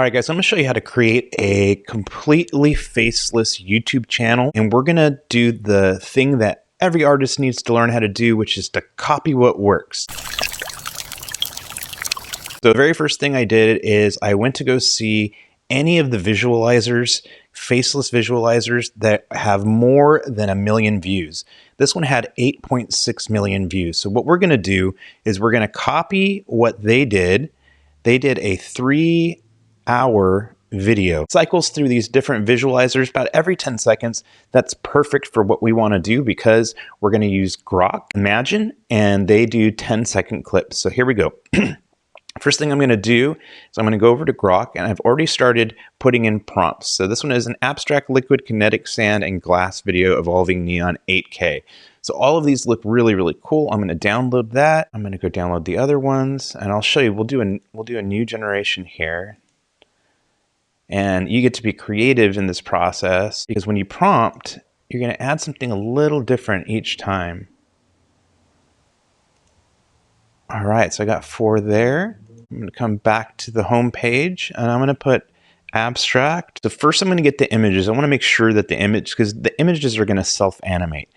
All right, guys, I'm going to show you how to create a completely faceless YouTube channel. And we're going to do the thing that every artist needs to learn how to do, which is to copy what works. So the very first thing I did is I went to go see any of the visualizers, faceless visualizers that have more than 1 million views. This one had 8.6 million views. So what we're going to do is we're going to copy what they did. They did a 3-hour video. It cycles through these different visualizers about every 10 seconds. That's perfect for what we want to do because we're going to use Grok Imagine and they do 10-second clips. So here we go. First thing I'm going to do is I'm going to go over to Grok, and I've already started putting in prompts. So this one is an abstract liquid kinetic sand and glass video evolving neon 8K. So all of these look really, really cool. I'm going to download that. I'm going to go download the other ones, and I'll show you. We'll do a new generation here. And you get to be creative in this process because when you prompt, you're going to add something a little different each time. All right, so I got 4 there. I'm going to come back to the home page and I'm going to put abstract. So first I'm going to get the images. I want to make sure that the image, because the images are going to self-animate.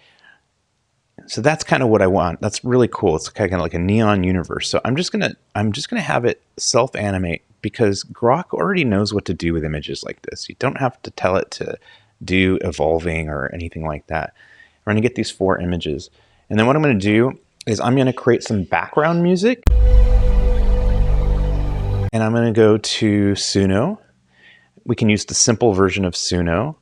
So that's kind of what I want. That's really cool. It's kind of like a neon universe. So I'm just going to have it self-animate because Grok already knows what to do with images like this. You don't have to tell it to do evolving or anything like that. We're going to get these 4 images. And then what I'm going to do is I'm going to create some background music. And I'm going to go to Suno. We can use the simple version of Suno.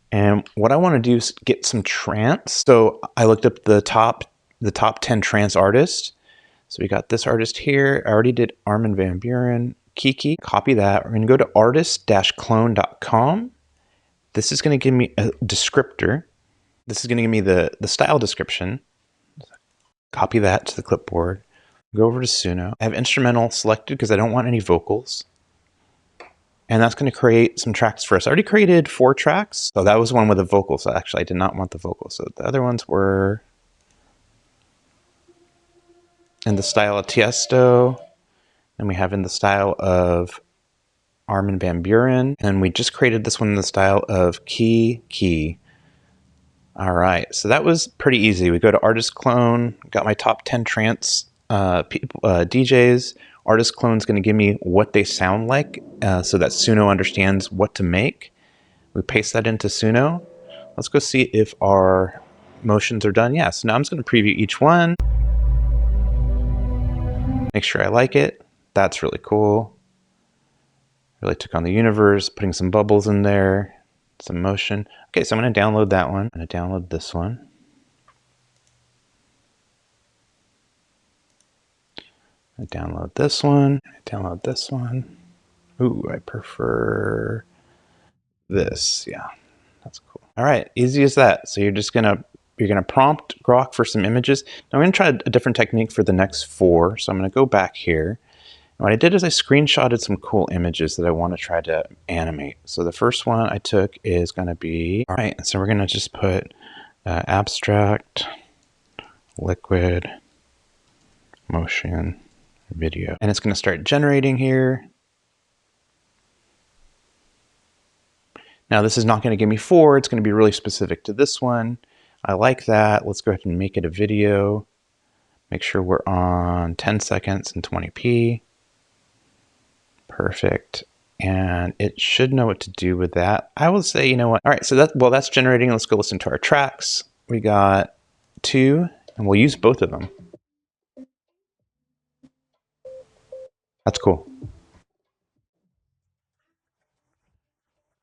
And what I want to do is get some trance. So I looked up the top 10 trance artists. So we got this artist here. I already did Armin van Buuren, Kiki. Copy that. We're going to go to artist-clone.com. This is going to give me a descriptor. This is going to give me the style description. Copy that to the clipboard. Go over to Suno. I have instrumental selected because I don't want any vocals. And that's going to create some tracks for us. I already created 4 tracks. So that was one with the vocals. So actually, I did not want the vocals. So the other ones were in the style of Tiesto. And we have in the style of Armin van Buuren. And we just created this one in the style of Key. All right, so that was pretty easy. We go to Artist Clone, got my top 10 trance DJs. Artist Clone is going to give me what they sound like so that Suno understands what to make. We paste that into Suno. Let's go see if our motions are done. Yeah, so now I'm just going to preview each one. Make sure I like it. That's really cool. Really took on the universe, putting some bubbles in there. Some motion. Okay, so I'm going to download that one. I'm going to download this one. I download this one. I download this one. Ooh, I prefer this. Yeah, that's cool. All right, easy as that. So you're gonna prompt Grok for some images. Now I'm going to try a different technique for the next 4. So I'm going to go back here. What I did is I screenshotted some cool images that I want to try to animate. So the first one I took is going to be, all right, so we're going to just put abstract, liquid, motion, video. And it's going to start generating here. Now this is not going to give me 4. It's going to be really specific to this one. I like that. Let's go ahead and make it a video. Make sure we're on 10 seconds and 20p. Perfect. And it should know what to do with that. I will say, you know what? All right, so that's generating. Let's go listen to our tracks. We got 2, and we'll use both of them. That's cool.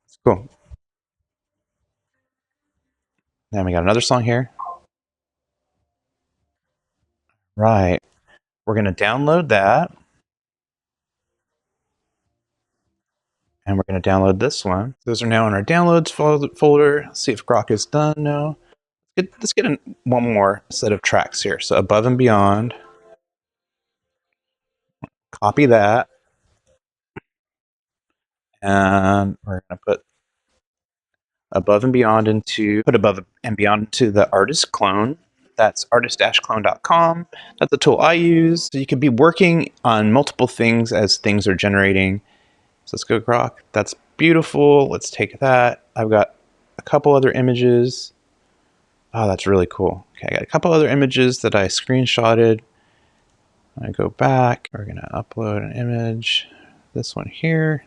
That's cool. Then we got another song here. Right. We're going to download that. And we're going to download this one. Those are now in our downloads folder. Let's see if Grok is done. No. Let's get one more set of tracks here. So Above and Beyond. Copy that. And we're going to put Above and Beyond into the artist clone. That's artist-clone.com. That's the tool I use. So you could be working on multiple things as things are generating. So let's go Grok. That's beautiful. Let's take that. I've got a couple other images. Oh, that's really cool. Okay, I got a couple other images that I screenshotted. I go back. We're going to upload an image. This one here.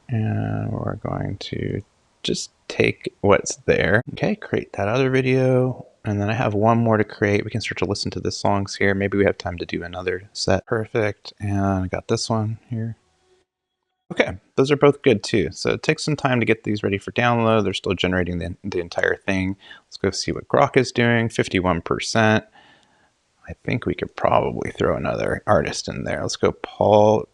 And we're going to just take what's there. Okay, create that other video. And then I have one more to create. We can start to listen to the songs here. Maybe we have time to do another set. Perfect. And I got this one here. Okay, those are both good too. So it takes some time to get these ready for download. They're still generating the entire thing. Let's go see what Grok is doing, 51%. I think we could probably throw another artist in there. Let's go Paul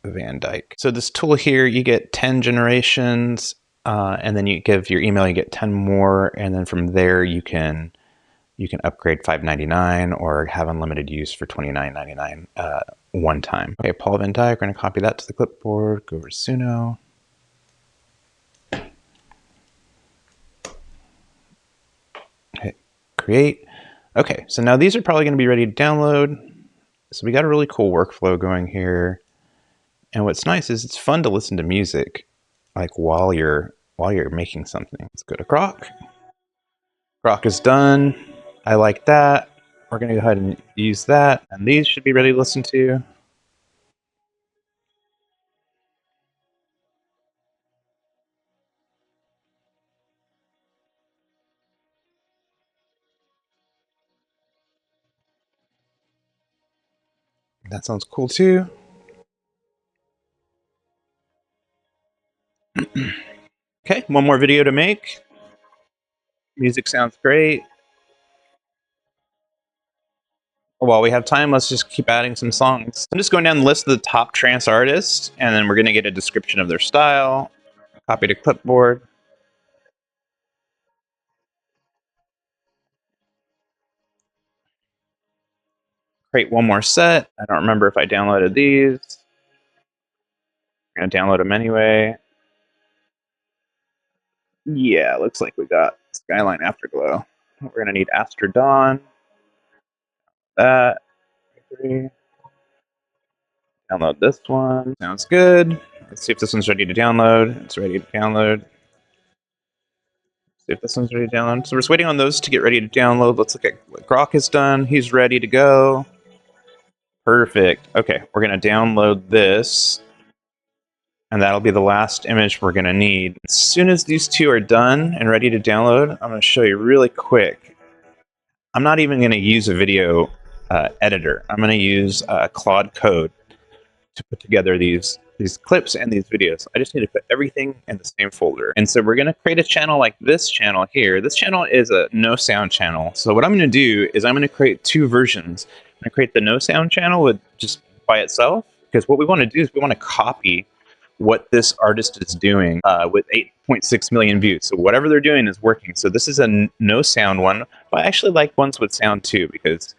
Van Dyke. So this tool here, you get 10 generations, and then you give your email, you get 10 more, and then from there you can upgrade $5.99 or have unlimited use for $29.99 one time. Okay, Paul Van Dyke, we're going to copy that to the clipboard, go over to Suno. Okay, create. Okay, so now these are probably going to be ready to download. So we got a really cool workflow going here. And what's nice is it's fun to listen to music like while you're making something. Let's go to Grok. Grok is done. I like that. We're going to go ahead and use that. And these should be ready to listen to. That sounds cool too. Okay, one more video to make. Music sounds great. While we have time, let's just keep adding some songs. I'm just going down the list of the top trance artists, and then we're going to get a description of their style. Copy to clipboard. Create one more set. I don't remember if I downloaded these. I'm going to download them anyway. Yeah, looks like we got Skyline Afterglow. We're going to need Astro Dawn. That. Download this one. Sounds good. Let's see if this one's ready to download. It's ready to download. See if this one's ready to download. So we're just waiting on those to get ready to download. Let's look at what Grok has done. He's ready to go. Perfect. Okay, we're going to download this. And that'll be the last image we're going to need. As soon as these two are done and ready to download, I'm going to show you really quick. I'm not even going to use a video editor. I'm going to use Claude Code to put together these clips and these videos. I just need to put everything in the same folder. And so we're going to create a channel like this channel here. This channel is a no sound channel. So what I'm going to do is I'm going to create two versions. I'm going to create the no sound channel with just by itself, because what we want to do is we want to copy what this artist is doing with 8.6 million views. So whatever they're doing is working. So this is a no sound one, but I actually like ones with sound too, because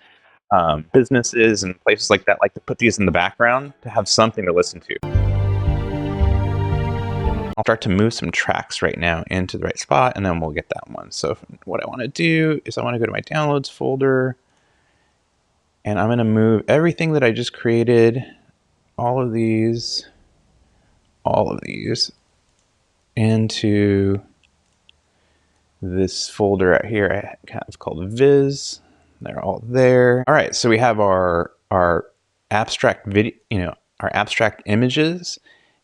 businesses and places like that like to put these in the background to have something to listen to. I'll start to move some tracks right now into the right spot, and then we'll get that one. So what I want to do is I want to go to my downloads folder, and I'm going to move everything that I just created, all of these into this folder right here I have called Viz. They're all there. All right, so we have our abstract video, our abstract images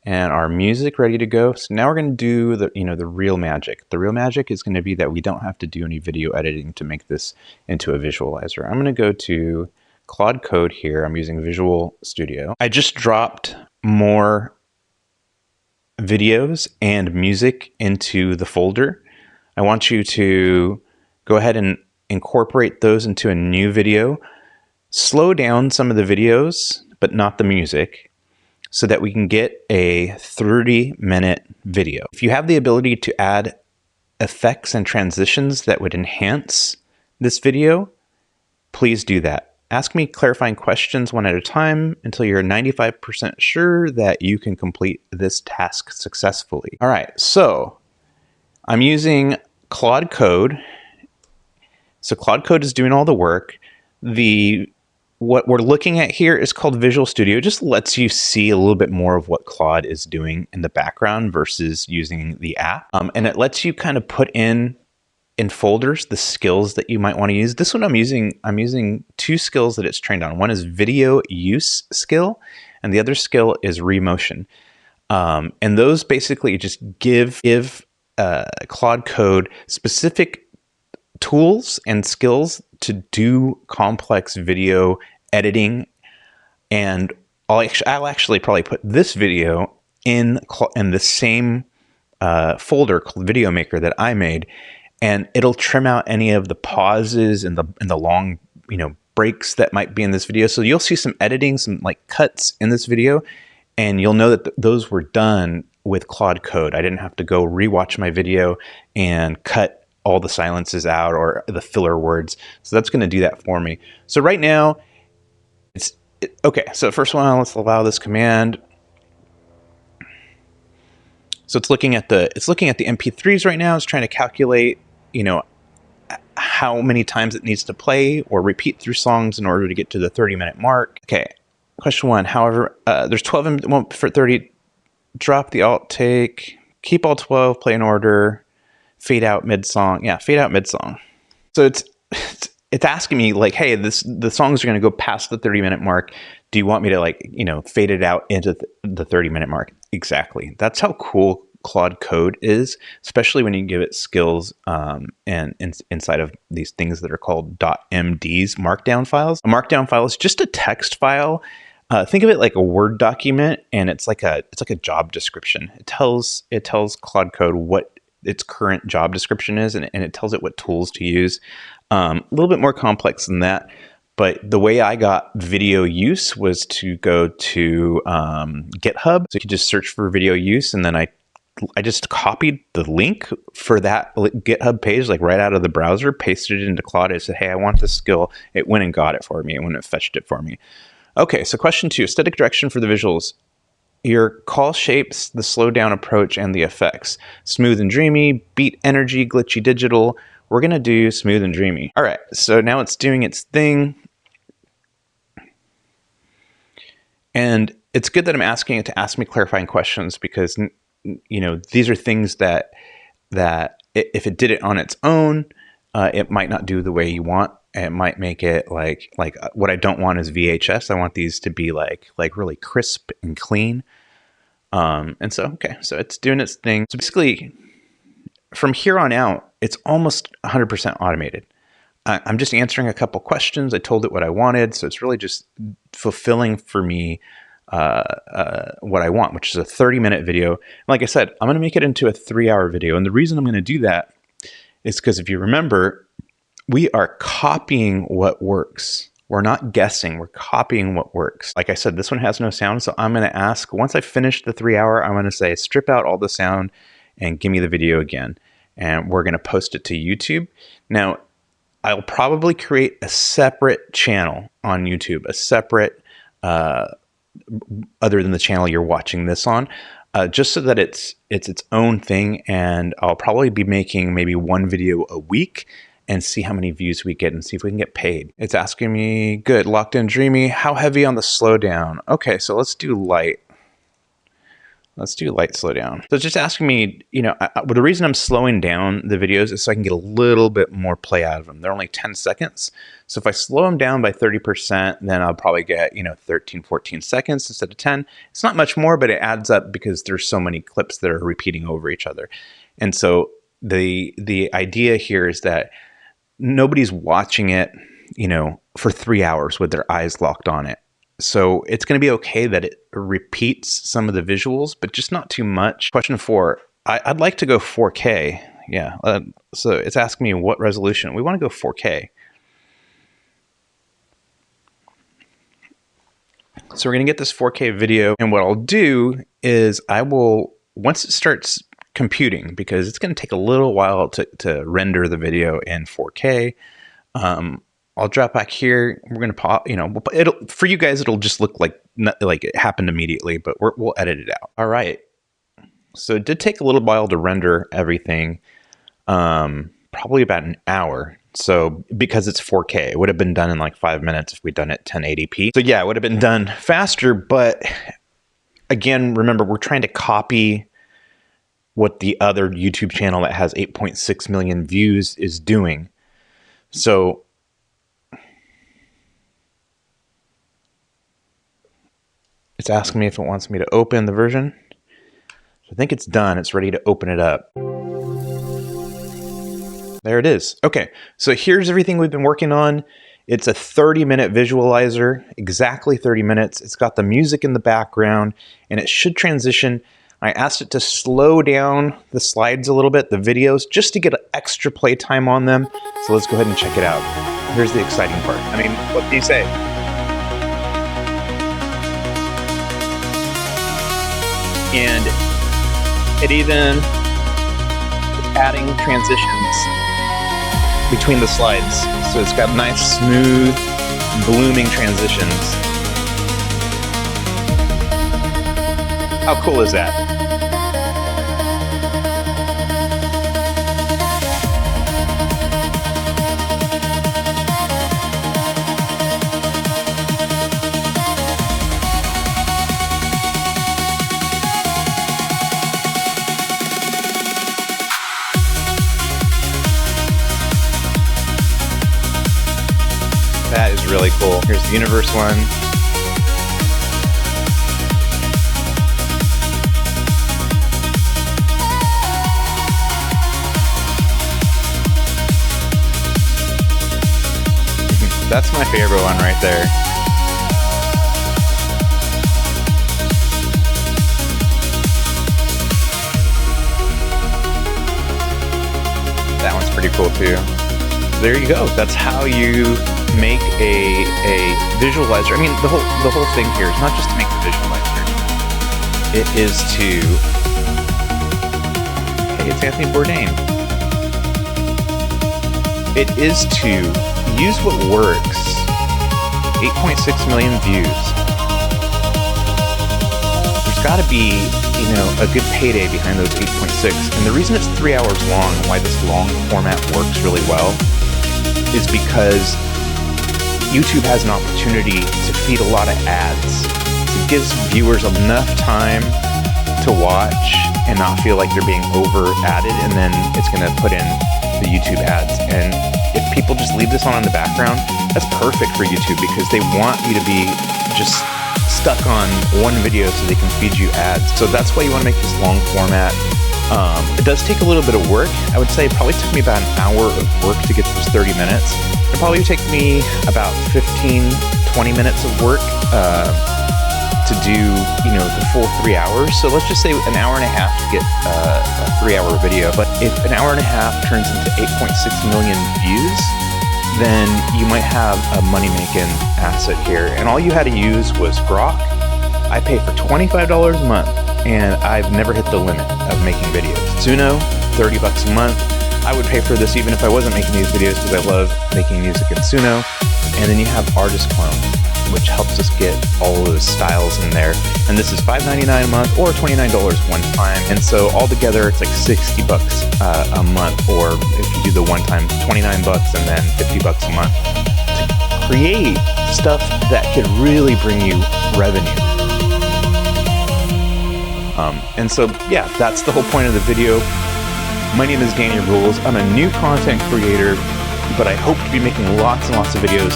and our music ready to go. So now we're going to do the real magic. The real magic is going to be that we don't have to do any video editing to make this into a visualizer. I'm going to go to Claude Code here. I'm using Visual Studio. I just dropped more videos and music into the folder. I want you to go ahead and incorporate those into a new video. Slow down some of the videos, but not the music, so that we can get a 30-minute video. If you have the ability to add effects and transitions that would enhance this video, please do that. Ask me clarifying questions one at a time until you're 95% sure that you can complete this task successfully. All right, so I'm using Claude Code. So Claude Code is doing all the work. The what we're looking at here is called Visual Studio. It just lets you see a little bit more of what Claude is doing in the background versus using the app. And it lets you kind of put in folders the skills that you might want to use. This one I'm using two skills that it's trained on. One is video use skill, and the other skill is remotion. And those basically just give Claude Code specific tools and skills to do complex video editing. And I'll actually probably put this video in the same folder called Video Maker that I made, and it'll trim out any of the pauses and the long breaks that might be in this video. So you'll see some editing, some like cuts in this video, and you'll know that those were done with Claude Code. I didn't have to go rewatch my video and cut all the silences out or the filler words. So that's going to do that for me. So right now, okay. So first one, let's allow this command. So it's looking at the MP3s right now. It's trying to calculate, how many times it needs to play or repeat through songs in order to get to the 30-minute mark. Okay. Question one. However, there's 12 in for 30. Drop the alt take. Keep all 12. Play in order. Fade out mid song. Yeah, fade out mid song. So it's asking me like, hey, the songs are going to go past the 30-minute mark. Do you want me to fade it out into the 30-minute mark? Exactly. That's how cool Claude Code is, especially when you give it skills and inside of these things that are called .mds markdown files. A markdown file is just a text file. Think of it like a Word document, and it's like a job description. It tells Claude Code what its current job description is, and it tells it what tools to use. A little bit more complex than that, but the way I got video use was to go to GitHub. So you could just search for video use, and then I just copied the link for that GitHub page, like right out of the browser, pasted it into Claude. I said, hey, I want this skill. It went and got it for me. It went and fetched it for me. Okay, so question 2, aesthetic direction for the visuals. Your call shapes, the slowdown approach, and the effects. Smooth and dreamy, beat energy, glitchy digital. We're going to do smooth and dreamy. All right, so now it's doing its thing. And it's good that I'm asking it to ask me clarifying questions, because these are things that if it did it on its own, it might not do the way you want. It might make it like what I don't want is VHS. I want these to be like really crisp and clean. And so it's doing its thing. So basically, from here on out, it's almost 100% automated. I'm just answering a couple questions. I told it what I wanted, so it's really just fulfilling for me what I want, which is a 30-minute video. Like I said, I'm going to make it into a 3-hour video, and the reason I'm going to do that is because if you remember, we are copying what works. We're not guessing, we're copying what works. Like I said, this one has no sound, so I'm going to ask, once I finish the 3-hour, I'm going to say, strip out all the sound and give me the video again. And we're going to post it to YouTube. Now, I'll probably create a separate channel on YouTube, a separate, other than the channel you're watching this on, just so that it's its own thing. And I'll probably be making maybe one video a week and see how many views we get and see if we can get paid. It's asking me, good, locked in dreamy, how heavy on the slowdown? Okay, so let's do light. Let's do light slowdown. So it's just asking me, the reason I'm slowing down the videos is so I can get a little bit more play out of them. They're only 10 seconds. So if I slow them down by 30%, then I'll probably get, 13, 14 seconds instead of 10. It's not much more, but it adds up because there's so many clips that are repeating over each other. And so the idea here is that nobody's watching it, for 3 hours with their eyes locked on it. So it's going to be okay that it repeats some of the visuals, but just not too much. Question 4, I'd like to go 4K. Yeah. So it's asking me what resolution. We want to go 4K. So we're going to get this 4K video. And what I'll do is once it starts computing, because it's going to take a little while to render the video in 4K, I'll drop back here. We're going to pop, for you guys, it'll just look like it happened immediately, but we'll edit it out. All right. So it did take a little while to render everything. probably about an hour. So because it's 4K, it would have been done in like 5 minutes if we'd done it 1080p. So yeah, it would have been done faster. But again, remember, we're trying to copy what the other YouTube channel that has 8.6 million views is doing. So it's asking me if it wants me to open the version. I think it's done. It's ready to open it up. There it is. Okay, so here's everything we've been working on. It's a 30-minute visualizer, exactly 30 minutes. It's got the music in the background, and it should transition. I asked it to slow down the slides a little bit, the videos, just to get extra play time on them. So let's go ahead and check it out. Here's the exciting part. I mean, what do you say? And it even is adding transitions between the slides. So it's got nice, smooth, blooming transitions. How cool is that? That is really cool. Here's the universe one. That's my favorite one right there. That one's pretty cool too. There you go. That's how you make a visualizer. I mean, the whole thing here is not just to make the visualizer. It is to, hey, it's Anthony Bourdain. It is to use what works. 8.6 million views. There's got to be, a good payday behind those 8.6. And the reason it's 3 hours long and why this long format works really well is because YouTube has an opportunity to feed a lot of ads. It gives viewers enough time to watch and not feel like they're being over added, and then it's going to put in the YouTube ads. And if people just leave this on in the background, that's perfect for YouTube because they want you to be just stuck on one video so they can feed you ads. So that's why you want to make this long format. It does take a little bit of work. I would say it probably took me about an hour of work to get those 30 minutes. It probably would take me about 15, 20 minutes of work to do, the full 3 hours. So let's just say an hour and a half to get a 3-hour video. But if an hour and a half turns into 8.6 million views, then you might have a money-making asset here. And all you had to use was Grok. I pay for $25 a month, and I've never hit the limit of making videos. Suno, $30 a month. I would pay for this even if I wasn't making these videos because I love making music in Suno. And then you have Artist Clone, which helps us get all of those styles in there. And this is $5.99 a month or $29 one time. And so altogether, it's like $60 a month, or if you do the one time, $29 and then $50 a month to create stuff that could really bring you revenue. And so, yeah, that's the whole point of the video. My name is Danny Rules. I'm a new content creator, but I hope to be making lots and lots of videos.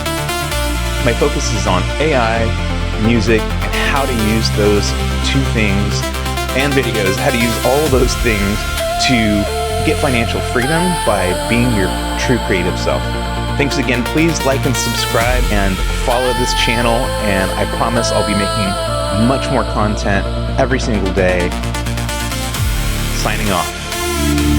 My focus is on AI, music, and how to use those two things, and videos, how to use all of those things to get financial freedom by being your true creative self. Thanks again. Please like and subscribe and follow this channel, and I promise I'll be making much more content every single day. Signing off.